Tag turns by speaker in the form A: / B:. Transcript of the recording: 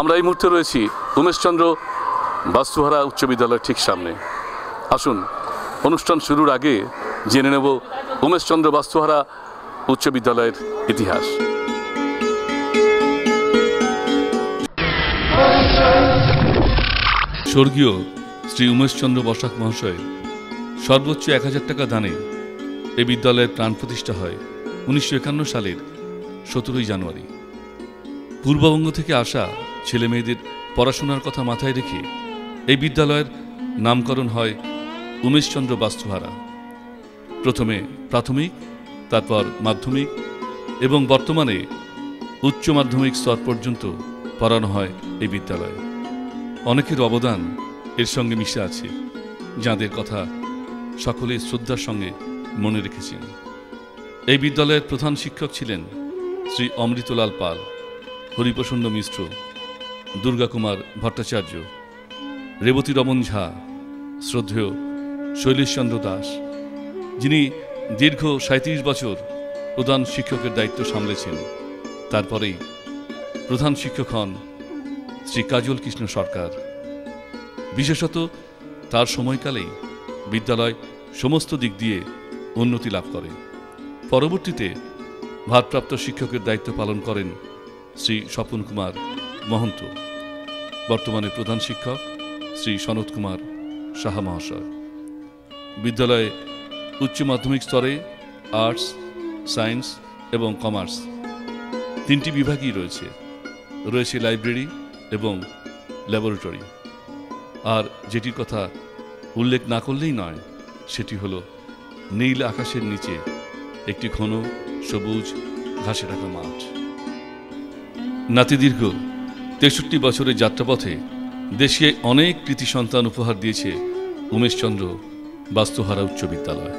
A: আমরা এই মুহূর্তে রয়েছি উমেশচন্দ্র বাস্তুহারা উচ্চ বিদ্যালয়ের ঠিক সামনে। আসুন অনুষ্ঠান শুরুর আগে জেনে নেব উমেশচন্দ্র বাস্তুহারা উচ্চ বিদ্যালয়ের ইতিহাস। স্বর্গীয় শ্রী উমেশচন্দ্র বসাক মহাশয় সর্বোচ্চ 1000 টাকা দানে এই বিদ্যালয়ের প্রাণ প্রতিষ্ঠা হয় 1951 সালের 17 জানুয়ারি। পূর্ববঙ্গ থেকে আসা ছেলে মেয়েদের পড়াশোনার কথা মাথায় রেখে এই বিদ্যালয়ের নামকরণ হয় উমেশচন্দ্র বাস্তুহারা। প্রথমে প্রাথমিক, তারপর মাধ্যমিক এবং বর্তমানে উচ্চ মাধ্যমিক স্তর পর্যন্ত পড়ানো হয় এই বিদ্যালয়ে। অনেকের অবদান এর সঙ্গে মিশে আছে, যাঁদের কথা সকলে শ্রদ্ধার সঙ্গে মনে রেখেছেন। এই বিদ্যালয়ের প্রধান শিক্ষক ছিলেন শ্রী অমৃতলাল পাল, হরিপ্রসন্ন মিশ্র, দুর্গাকুমার ভট্টাচার্য, রেবতী রমন ঝা, শ্রদ্ধেয় শৈলেশচন্দ্র দাস, যিনি দীর্ঘ 37 বছর প্রধান শিক্ষকের দায়িত্ব সামলেছেন। তারপরেই প্রধান শিক্ষক হন শ্রী কাজল কৃষ্ণ সরকার। বিশেষত তার সময়কালেই বিদ্যালয় সমস্ত দিক দিয়ে উন্নতি লাভ করে। পরবর্তীতে ভারপ্রাপ্ত শিক্ষকের দায়িত্ব পালন করেন শ্রী স্বপন কুমার মহন্ত। বর্তমানে প্রধান শিক্ষক শ্রী সনত কুমার সাহা মহাশয়। বিদ্যালয়ে উচ্চ মাধ্যমিক স্তরে আর্টস, সায়েন্স এবং কমার্স 3টি বিভাগই রয়েছে। রয়েছে লাইব্রেরি এবং ল্যাবরেটরি। আর যেটির কথা উল্লেখ না করলেই নয়, সেটি হল নীল আকাশের নিচে একটি ঘন সবুজ ঘাসে ঢাকা মাঠ। নাতিদীর্ঘ 63 বছরের যাত্রাপথে দেশে অনেক কৃতি সন্তান উপহার দিয়েছে উমেশচন্দ্র বাস্তুহারা উচ্চ বিদ্যালয়।